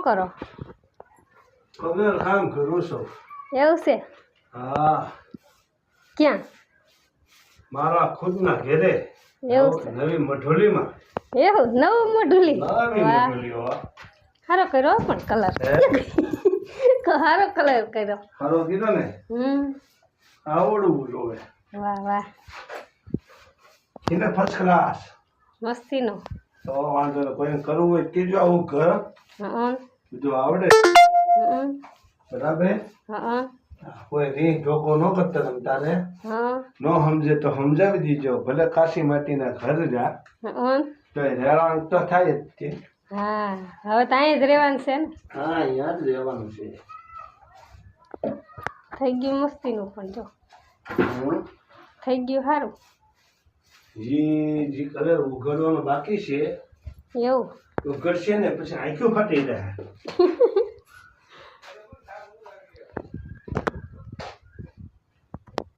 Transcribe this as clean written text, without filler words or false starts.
કરો? કલર કામ કરું છું. એવું છે? હા, ક્યાં? મારા ખુદના ઘેરે એવું છે? નવી મઢોલીમાં. એવું નવું મોઢુલી? નવી વાહ, મઢોલીઓ. સારો કર્યો પણ કલર. સારો કલર કર્યો. હારો કીધો ને, આવડવું જોવે. વાહ વાહ, એને ફર્સ્ટ ક્લાસ. મસ્તીનો. તો વાંધો નહીં, કોઈને કરવું હોય કીજો, આવું ઘર હં બધું આવડે. હં બરાબર. હં કોઈ રીંગ ઢોકો ન કરતા તમે તારે હં ન સમજે તો સમજાવી દીજો. ભલે કાશી માટીના ઘર જા હં. તો રહેવાનું તો થાય જ તે. હા, હવે તો અહીંયા જ રહેવાનું છે ને? હા, અહીંયા જ રહેવાનું છે. થઈ ગયું મસ્તીનું પણ જો હમ. થઈ ગયું સારું. જી કલર ઉઘડવાનો બાકી છે, એવું? ઉઘડશે ને પછી આંખો ફાટી જાય.